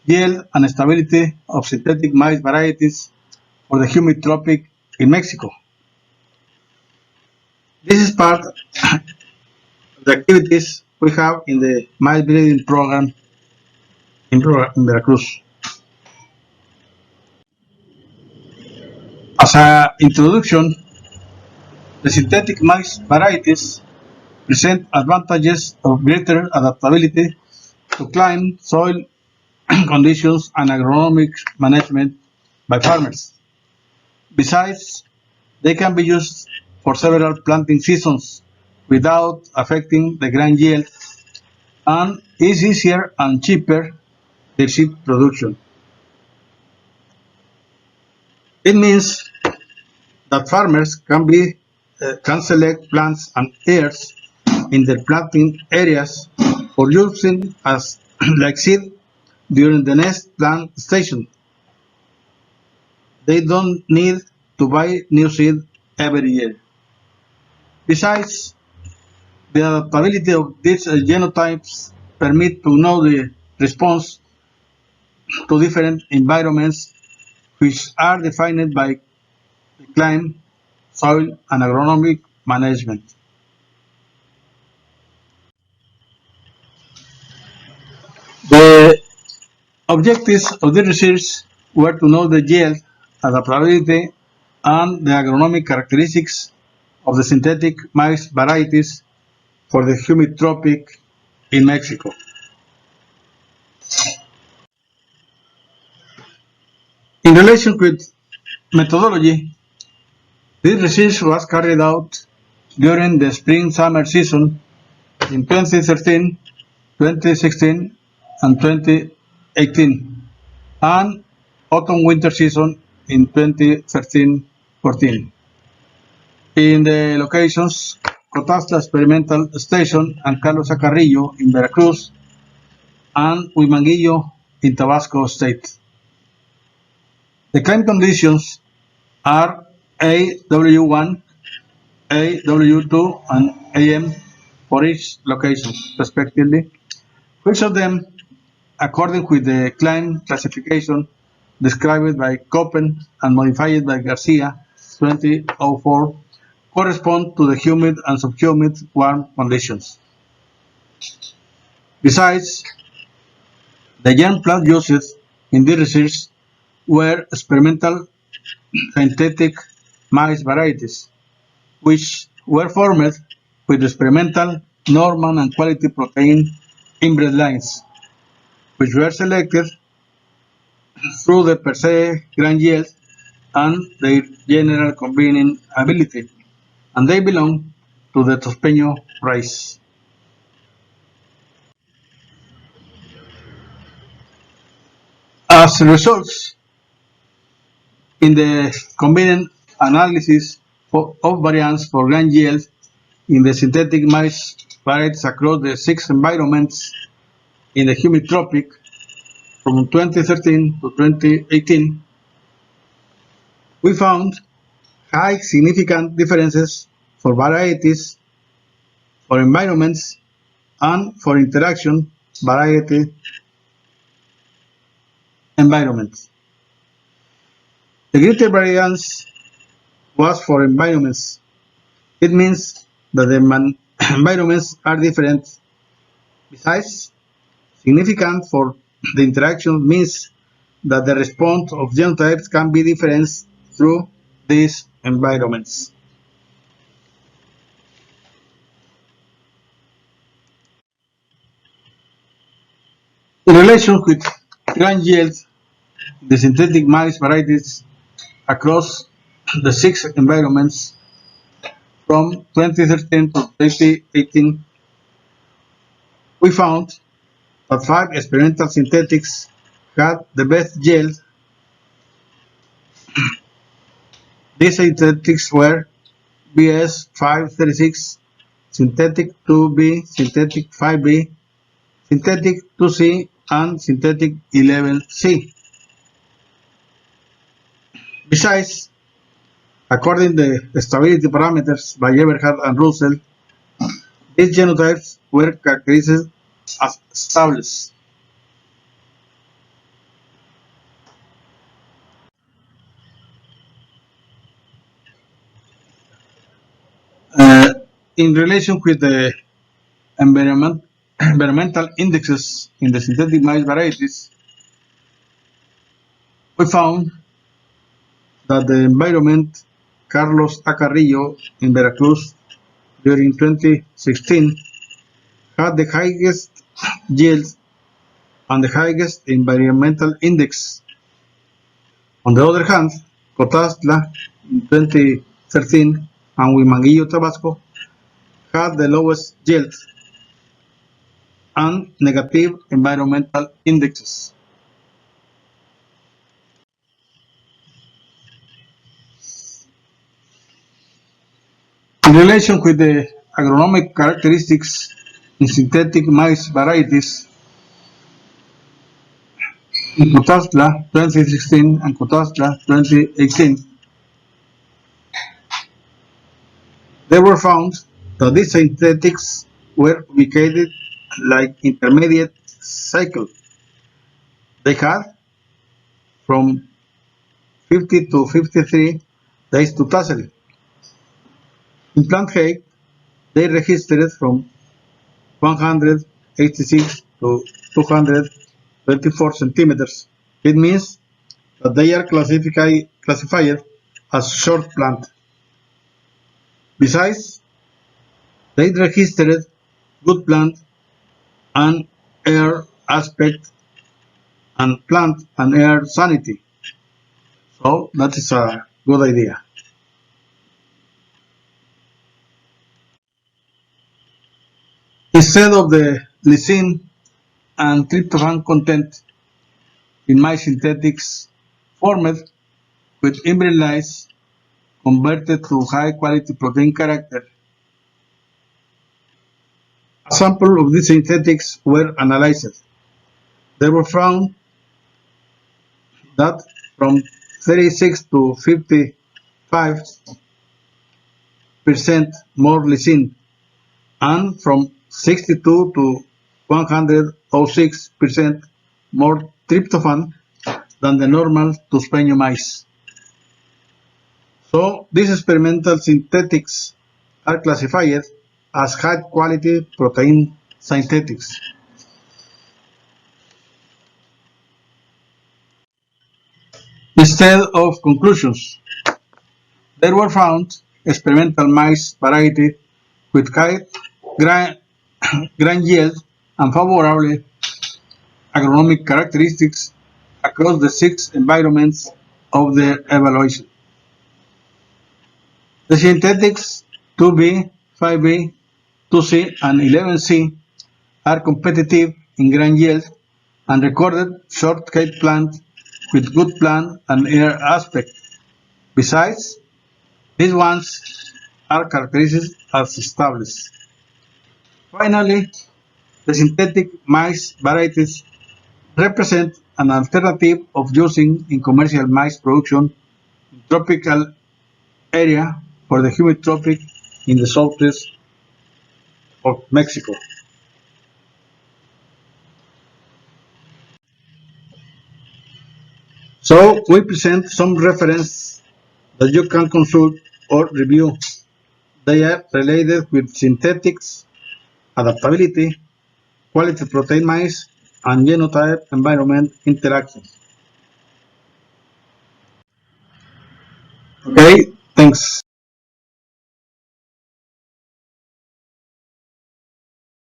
yield and stability of synthetic maize varieties for the humid tropic in Mexico. This is part of the activities we have in the maize breeding program in Veracruz. As an introduction, the synthetic maize varieties present advantages of greater adaptability to climate, soil conditions, and agronomic management by farmers. Besides, they can be used for several planting seasons without affecting the grain yield, and is easier and cheaper than seed production. It means that farmers can select plants and ears in their planting areas for using as like seed during the next plant station. They don't need to buy new seed every year. Besides, the adaptability of these genotypes permit to know the response to different environments, which are defined by the climate, soil, and agronomic management. The objectives of the research were to know the yield, adaptability, and the agronomic characteristics of the synthetic maize varieties for the humid tropic in Mexico. In relation with methodology, this research was carried out during the spring-summer season in 2013, 2016, and 2018, and autumn-winter season in 2013-14. In the locations Cotazla Experimental Station and Carlos Carrillo in Veracruz, and Huimanguillo in Tabasco State. The climate conditions are AW1, AW2, and AM for each location, respectively, which of them, according with the climate classification described by Köppen and modified by Garcia 2004, correspond to the humid and subhumid warm conditions. Besides, the germ plant used in this research were experimental synthetic maize varieties, which were formed with experimental normal and quality protein inbred lines, which were selected through the per se grain yield and their general combining ability, and they belong to the Tospeño rice. As results, in the combined analysis of variance for grain yield in the synthetic maize varieties across the 6 environments in the humid tropic from 2013 to 2018, we found high significant differences for varieties, for environments, and for interaction variety environments. The greater variance was for environments. It means that the environments are different. Besides, significant for the interaction means that the response of genotypes can be different through these environments. In relation with grain yield, the synthetic maize varieties across the 6 environments from 2013 to 2018, we found that 5 experimental synthetics had the best yield. These synthetics were BS 536, synthetic 2B, synthetic 5B, synthetic 2C, and synthetic 11C. Besides, according to the stability parameters by Eberhard and Russell, these genotypes were characterized as stable. in relation with the environmental indexes in the synthetic maize varieties, we found that the environment Carlos A. Carrillo in Veracruz during 2016 had the highest yields and the highest environmental index. On the other hand, Cotazla in 2013 and Huimanguillo, Tabasco had the lowest yield and negative environmental indexes. In relation with the agronomic characteristics in synthetic maize varieties, in Cotazla 2016 and Cotazla 2018, they were found that these synthetics were ubicated like intermediate cycle. They had from 50 to 53 days to tassel. In plant height, they registered from 186 to 224 centimeters. It means that they are classified as short plant. Besides, they registered good plant and air aspect and plant and air sanity. So that is a good idea. Instead of the lysine and tryptophan content in my synthetics formed with hybrid lice converted to high quality protein character, a sample of these synthetics were analyzed. They were found that from 36 to 55% more lysine and from 62 to 106% more tryptophan than the normal Tuspeño maize. So these experimental synthetics are classified as high quality protein synthetics. Instead of conclusions, there were found experimental maize variety with high grain yield and favorable agronomic characteristics across the 6 environments of the evaluation. The synthetics 2B, 5B, 2C, and 11C are competitive in grain yield and recorded short height plant with good plant and air aspect. Besides, these ones are characterized as established. Finally, the synthetic maize varieties represent an alternative of using in commercial maize production in tropical area for the humid tropic in the southeast of Mexico. So we present some reference that you can consult or review. They are related with synthetics, adaptability, quality protein maize, and genotype environment interactions. Okay, thanks.